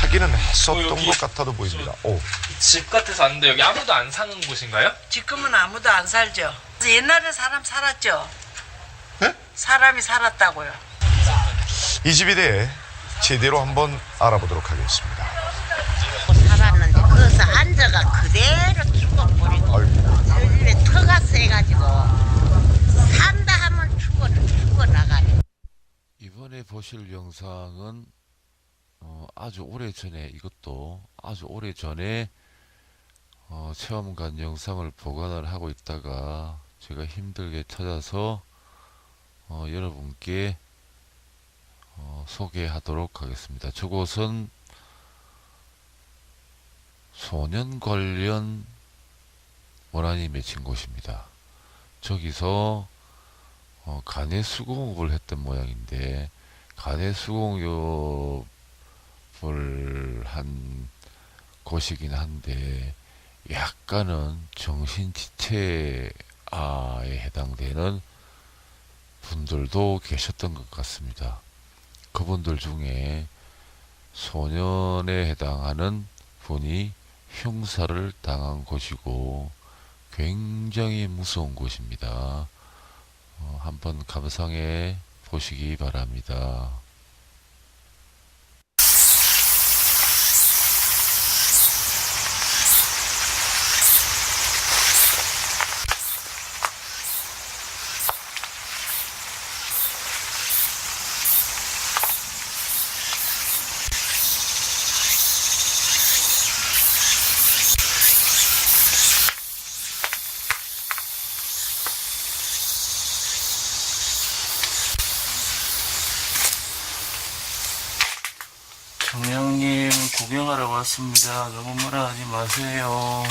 하기는 했었던 것 같아도 보입니다. 오, 집 같아서 왔는데 여기 아무도 안 사는 곳인가요? 지금은 아무도 안 살죠. 옛날에 사람 살았죠. 네? 사람이 살았다고요. 이 집에 대해 제대로 한번 알아보도록 하겠습니다. 살았는데 거기서 앉아가 그대로 죽어버리고 아이고, 저 집에 터가 세가지고 산다 하면 죽어나가네. 이번에 보실 영상은 아주 오래 전에, 이것도 아주 오래 전에 체험관 영상을 보관을 하고 있다가 제가 힘들게 찾아서 여러분께 소개하도록 하겠습니다. 저곳은 소년 관련 원한이 맺힌 곳입니다. 저기서 간해 수공업을 했던 모양인데, 간해 수공업을 한 곳이긴 한데 약간은 정신지체아에 해당되는 분들도 계셨던 것 같습니다. 그분들 중에 소년에 해당하는 분이 형사를 당한 곳이고 굉장히 무서운 곳입니다. 한번 감상해 보시기 바랍니다. 정령님 구경하러 왔습니다. 너무 뭐라 하지 마세요.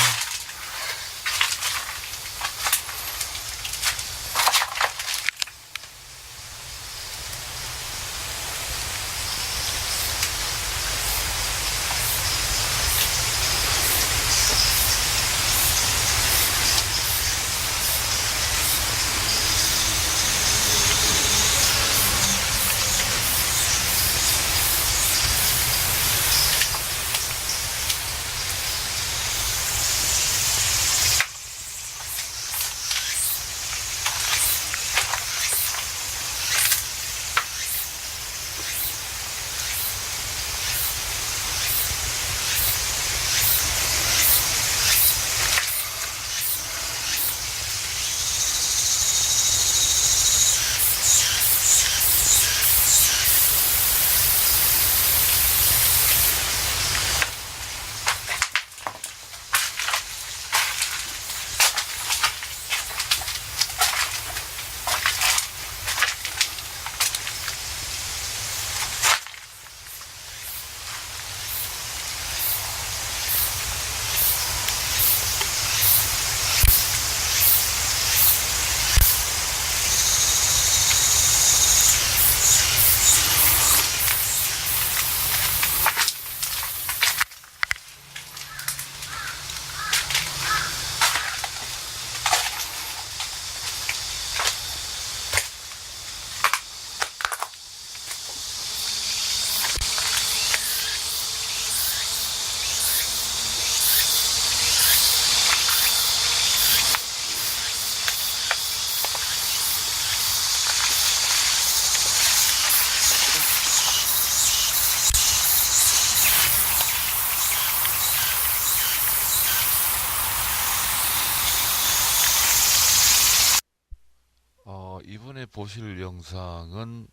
이번에 보실 영상은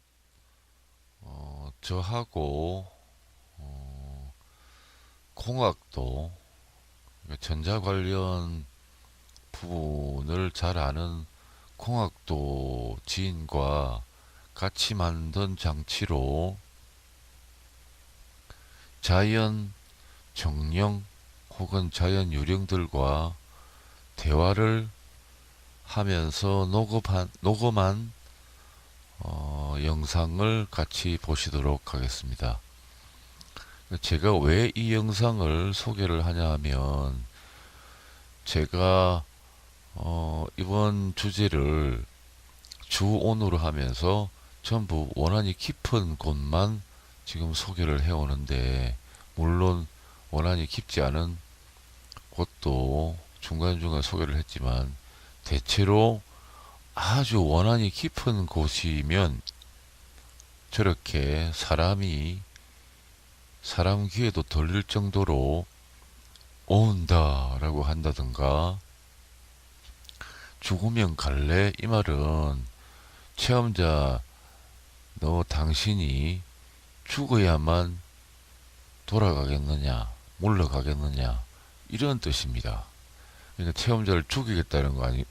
저하고 공학도, 그러니까 전자 관련 부분을 잘 아는 공학도 지인과 같이 만든 장치로 자연 정령 혹은 자연 유령들과 대화를 하면서 녹음한 영상을 같이 보시도록 하겠습니다. 제가 왜 이 영상을 소개를 하냐 하면, 제가 이번 주제를 주온으로 하면서 전부 원한이 깊은 곳만 지금 소개를 해오는데, 물론 원한이 깊지 않은 곳도 중간중간 소개를 했지만 대체로 아주 원한이 깊은 곳이면 저렇게 사람 귀에도 들릴 정도로 온다 라고 한다든가, 죽으면 갈래? 이 말은 체험자 너 당신이 죽어야만 돌아가겠느냐, 물러가겠느냐, 이런 뜻입니다. 그러니까 체험자를 죽이겠다는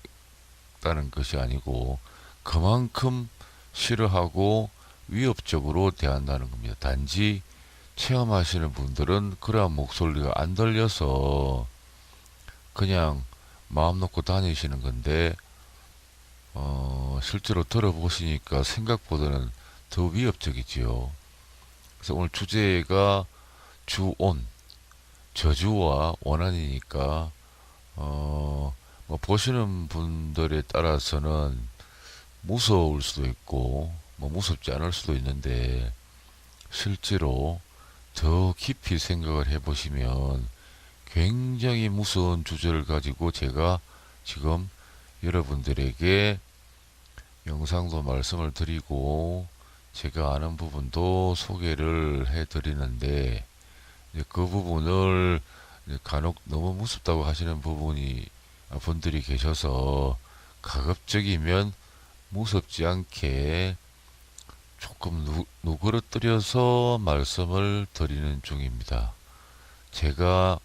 다는 것이 아니고 그만큼 싫어하고 위협적으로 대한다는 겁니다. 단지 체험하시는 분들은 그러한 목소리가 안 들려서 그냥 마음 놓고 다니시는 건데, 실제로 들어보시니까 생각보다는 더 위협적이지요. 그래서 오늘 주제가 주온, 저주와 원한이니까, 뭐 보시는 분들에 따라서는 무서울 수도 있고, 뭐 무섭지 않을 수도 있는데, 실제로 더 깊이 생각을 해보시면 굉장히 무서운 주제를 가지고 제가 지금 여러분들에게 영상도 말씀을 드리고 제가 아는 부분도 소개를 해드리는데, 그 부분을 간혹 너무 무섭다고 하시는 분들이 계셔서 가급적이면 무섭지 않게 조금 누그러뜨려서 말씀을 드리는 중입니다. 제가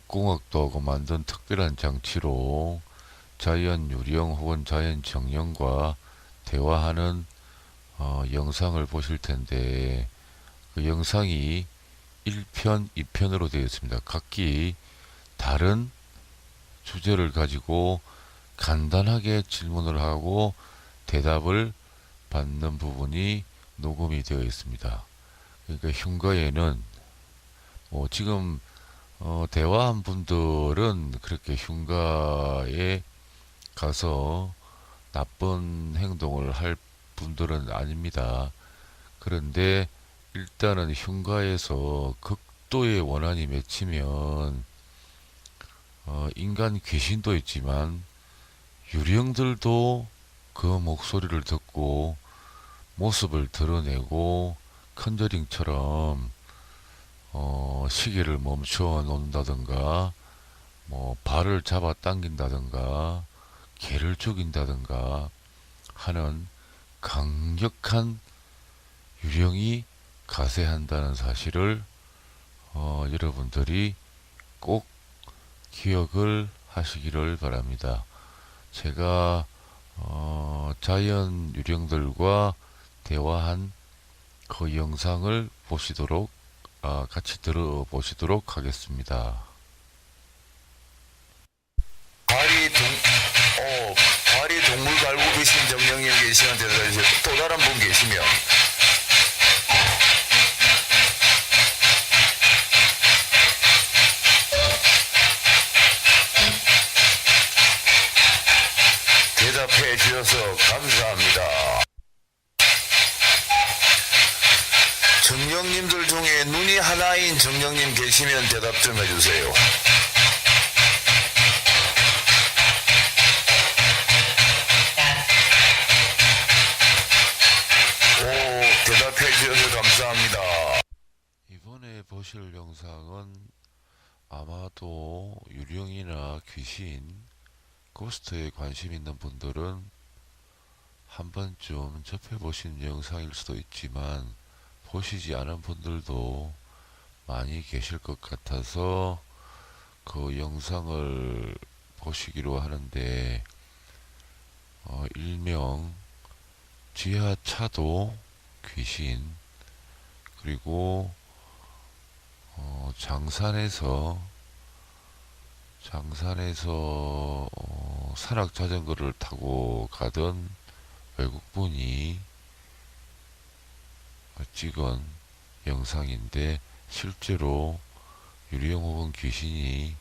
공학도 하고 만든 특별한 장치로 자연 유령 혹은 자연 정령과 대화하는 영상을 보실 텐데, 그 영상이 1편, 2편으로 되어 있습니다. 각기 다른 주제를 가지고 간단하게 질문을 하고 대답을 받는 부분이 녹음이 되어 있습니다. 그러니까 흉가에는 지금 대화한 분들은 그렇게 흉가에 가서 나쁜 행동을 할 분들은 아닙니다. 그런데 일단은 흉가에서 극도의 원한이 맺히면 인간 귀신도 있지만 유령들도 그 목소리를 듣고 모습을 드러내고 컨저링처럼 시계를 멈춰 놓는다든가, 뭐 발을 잡아 당긴다든가, 개를 죽인다든가 하는 강력한 유령이 가세한다는 사실을 여러분들이 꼭 기억을 하시기를 바랍니다. 제가 자연 유령들과 대화한 그 영상을 같이 들어보시도록 하겠습니다. 발이 동물 갈고 계신 정령님 계시면 대답해 주시고, 또 다른 분 계시면 대답해 주셔서 감사합니다. 정령님들 중에 눈이 하나인 정령님 계시면 대답 좀 해주세요. 대답해 주셔서 감사합니다. 이번에 보실 영상은 아마도 유령이나 귀신, 고스트에 관심 있는 분들은 한 번쯤 접해보신 영상일 수도 있지만 보시지 않은 분들도 많이 계실 것 같아서 그 영상을 보시기로 하는데, 일명 지하차도 귀신, 그리고 장산에서 산악 자전거를 타고 가던 외국분이 찍은 영상인데, 실제로 유령 혹은 귀신이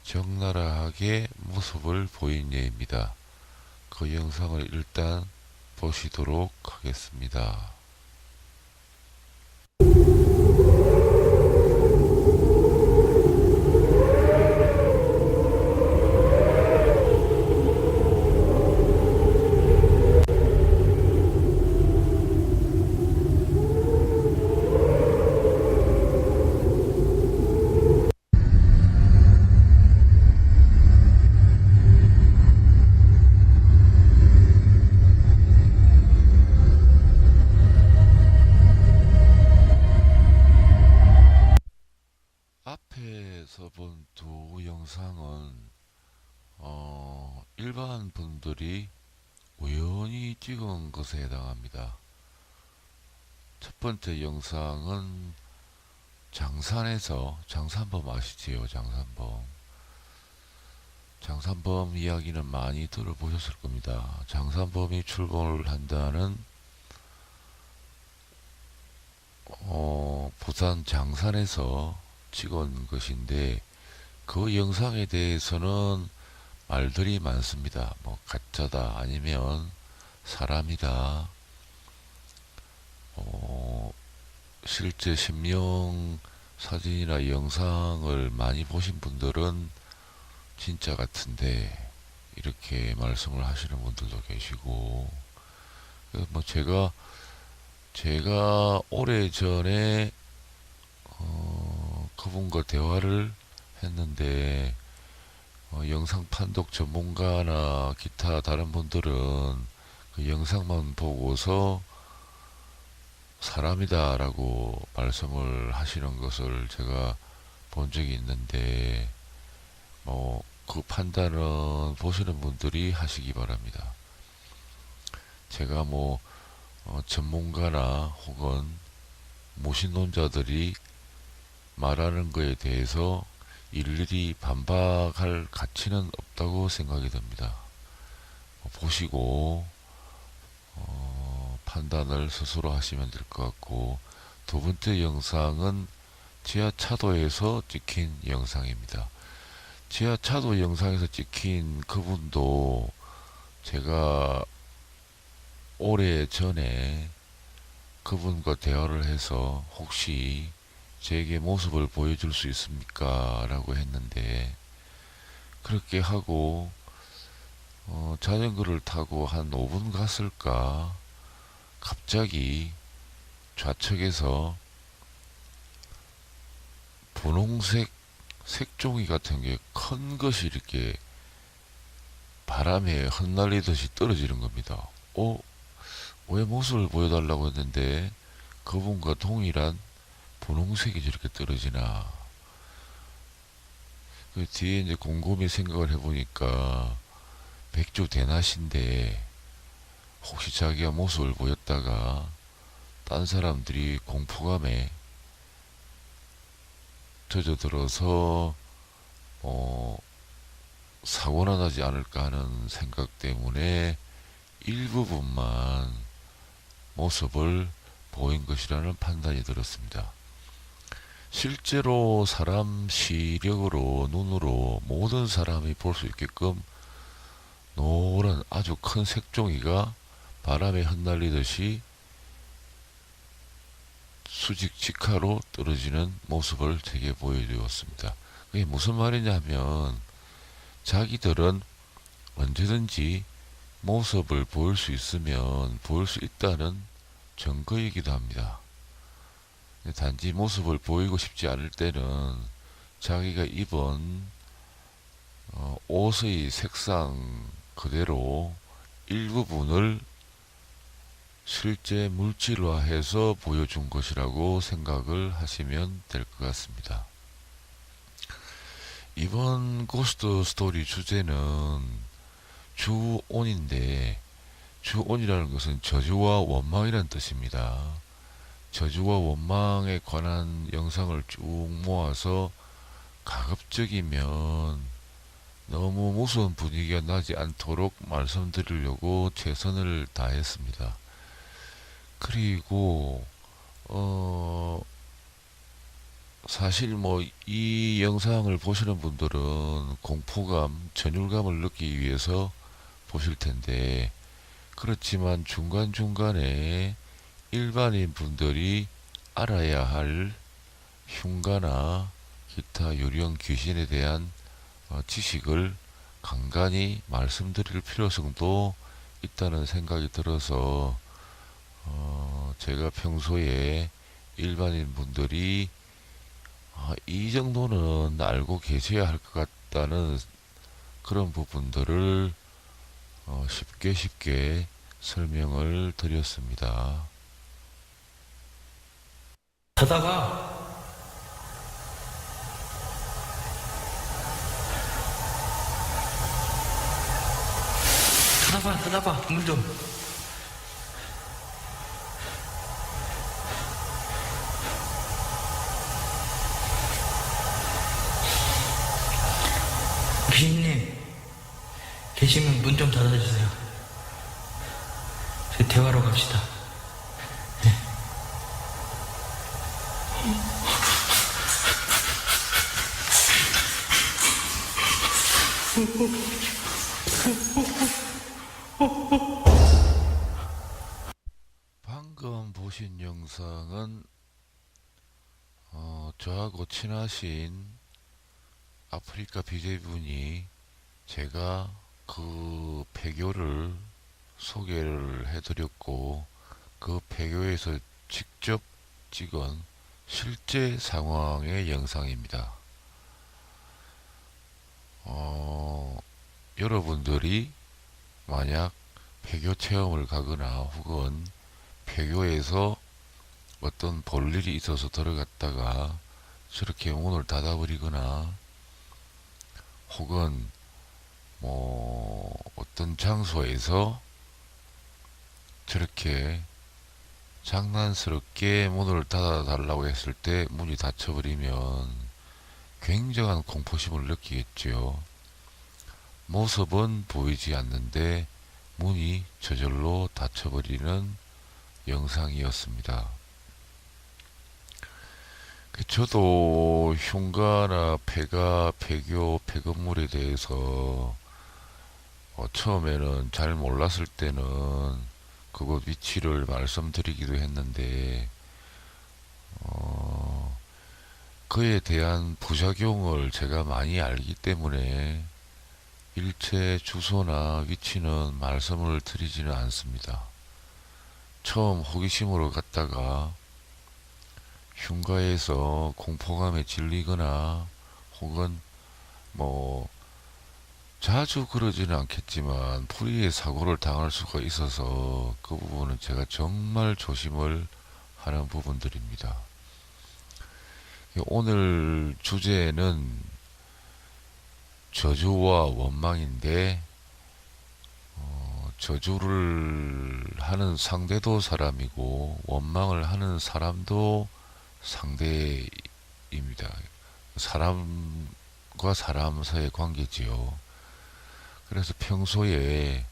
적나라하게 모습을 보인 예입니다. 그 영상을 일단 보시도록 하겠습니다. 일반 분들이 우연히 찍은 것에 해당합니다. 첫 번째 영상은 장산에서, 장산범 아시지요? 장산범 이야기는 많이 들어보셨을 겁니다. 장산범이 출몰을 한다는 부산 장산에서 찍은 것인데, 그 영상에 대해서는 말들이 많습니다. 뭐 가짜다, 아니면 사람이다, 실제 신명 사진이나 영상을 많이 보신 분들은 진짜 같은데 이렇게 말씀을 하시는 분들도 계시고, 뭐 제가 오래전에 그분과 대화를 했는데, 영상 판독 전문가나 기타 다른 분들은 그 영상만 보고서 사람이다 라고 말씀을 하시는 것을 제가 본 적이 있는데, 뭐 그 판단은 보시는 분들이 하시기 바랍니다. 제가 뭐 전문가나 혹은 무신론자들이 말하는 거에 대해서 일일이 반박할 가치는 없다고 생각이 듭니다. 보시고 판단을 스스로 하시면 될 것 같고, 두 번째 영상은 지하차도에서 찍힌 영상입니다. 지하차도 영상에서 찍힌 그분도 제가 오래전에 그분과 대화를 해서 혹시 제게 모습을 보여줄 수 있습니까? 라고 했는데, 그렇게 하고 자전거를 타고 한 5분 갔을까, 갑자기 좌측에서 분홍색 색종이 같은 게 큰 것이 이렇게 바람에 흩날리듯이 떨어지는 겁니다. 왜 모습을 보여달라고 했는데 그분과 동일한 분홍색이 저렇게 떨어지나. 그 뒤에 이제 곰곰이 생각을 해보니까 백조 대낮인데 혹시 자기가 모습을 보였다가 딴 사람들이 공포감에 젖어들어서 사고나 나지 않을까 하는 생각 때문에 일부분만 모습을 보인 것이라는 판단이 들었습니다. 실제로 사람 시력으로, 눈으로 모든 사람이 볼 수 있게끔 노란 아주 큰 색종이가 바람에 흩날리듯이 수직 직하로 떨어지는 모습을 제게 보여주었습니다. 그게 무슨 말이냐면, 자기들은 언제든지 모습을 보일 수 있으면 보일 수 있다는 증거이기도 합니다. 단지 모습을 보이고 싶지 않을 때는 자기가 입은 옷의 색상 그대로 일부분을 실제 물질화해서 보여준 것이라고 생각을 하시면 될 것 같습니다. 이번 고스트 스토리 주제는 주온인데, 주온이라는 것은 저주와 원망이라는 뜻입니다. 저주와 원망에 관한 영상을 쭉 모아서 가급적이면 너무 무서운 분위기가 나지 않도록 말씀드리려고 최선을 다했습니다. 그리고 사실 뭐 이 영상을 보시는 분들은 공포감, 전율감을 느끼기 위해서 보실 텐데, 그렇지만 중간중간에 일반인 분들이 알아야 할 흉가나 기타 유령 귀신에 대한 지식을 간간히 말씀드릴 필요성도 있다는 생각이 들어서 제가 평소에 일반인 분들이 이 정도는 알고 계셔야 할 것 같다는 그런 부분들을 쉽게 설명을 드렸습니다. 하다가 닫아봐, 문 좀. 귀신님, 계시면 문 좀 닫아주세요. 저희 대화로 갑시다. 네. 방금 보신 영상은 저하고 친하신 아프리카 BJ분이 제가 그 폐교를 소개를 해드렸고 그 폐교에서 직접 찍은 실제 상황의 영상입니다. 여러분들이 만약 폐교 체험을 가거나 혹은 폐교에서 어떤 볼일이 있어서 들어갔다가 저렇게 문을 닫아버리거나 혹은 뭐 어떤 장소에서 저렇게 장난스럽게 문을 닫아달라고 했을 때 문이 닫혀버리면 굉장한 공포심을 느끼겠죠. 모습은 보이지 않는데 문이 저절로 닫혀버리는 영상이었습니다. 저도 흉가나 폐가, 폐교, 폐건물에 대해서 처음에는 잘 몰랐을 때는 그곳 위치를 말씀드리기도 했는데 그에 대한 부작용을 제가 많이 알기 때문에 일체 주소나 위치는 말씀을 드리지는 않습니다. 처음 호기심으로 갔다가 흉가에서 공포감에 질리거나 혹은 뭐 자주 그러지는 않겠지만 불의의 사고를 당할 수가 있어서 그 부분은 제가 정말 조심을 하는 부분들입니다. 오늘 주제는 저주와 원망인데 저주를 하는 상대도 사람이고 원망을 하는 사람도 상대입니다. 사람과 사람 사이의 관계지요. 그래서 평소에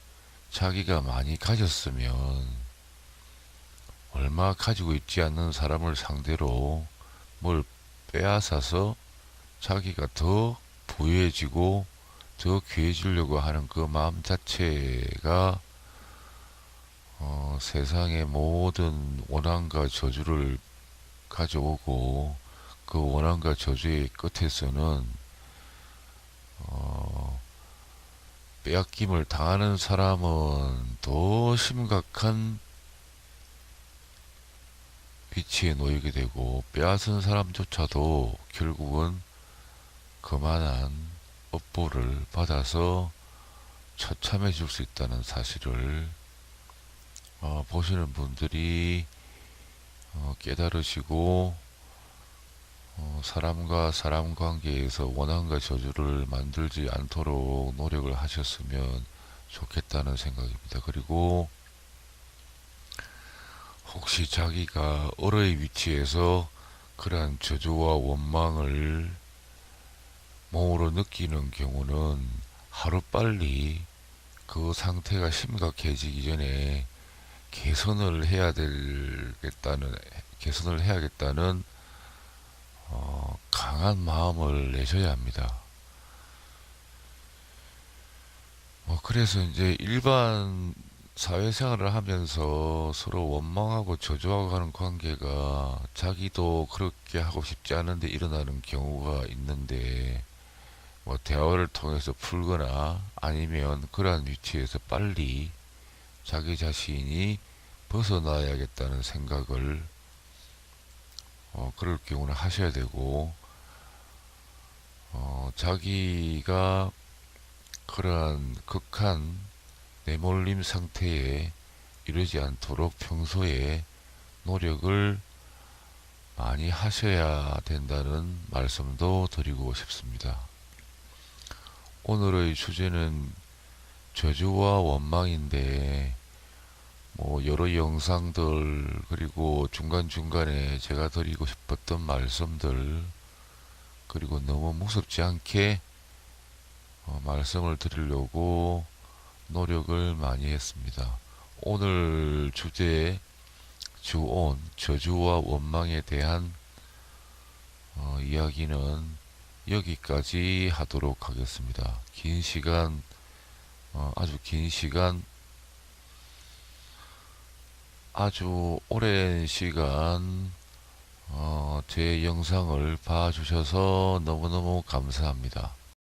자기가 많이 가졌으면 얼마 가지고 있지 않는 사람을 상대로 뭘 빼앗아서 자기가 더 부유해지고 더 귀해지려고 하는 그 마음 자체가 세상의 모든 원한과 저주를 가져오고 그 원한과 저주의 끝에서는 빼앗김을 당하는 사람은 더 심각한 위치에 놓이게 되고 빼앗은 사람조차도 결국은 그만한 업보를 받아서 처참해질 수 있다는 사실을 보시는 분들이 깨달으시고 사람과 사람 관계에서 원한과 저주를 만들지 않도록 노력을 하셨으면 좋겠다는 생각입니다. 그리고 혹시 자기가 어려의 위치에서 그러한 저주와 원망을 몸으로 느끼는 경우는 하루빨리 그 상태가 심각해지기 전에 개선을 해야겠다는 강한 마음을 내셔야 합니다. 그래서 이제 일반 사회생활을 하면서 서로 원망하고 저주하고 하는 관계가 자기도 그렇게 하고 싶지 않은데 일어나는 경우가 있는데 대화를 통해서 풀거나 아니면 그러한 위치에서 빨리 자기 자신이 벗어나야겠다는 생각을 그럴 경우는 하셔야 되고 자기가 그러한 극한 내몰림 상태에 이르지 않도록 평소에 노력을 많이 하셔야 된다는 말씀도 드리고 싶습니다. 오늘의 주제는 저주와 원망인데 뭐 여러 영상들 그리고 중간중간에 제가 드리고 싶었던 말씀들 그리고 너무 무섭지 않게 말씀을 드리려고 노력을 많이 했습니다. 오늘 주제 주온 저주와 원망에 대한 이야기는 여기까지 하도록 하겠습니다. 긴 시간 아주 긴 시간 아주 오랜 시간 제 영상을 봐주셔서 너무너무 감사합니다.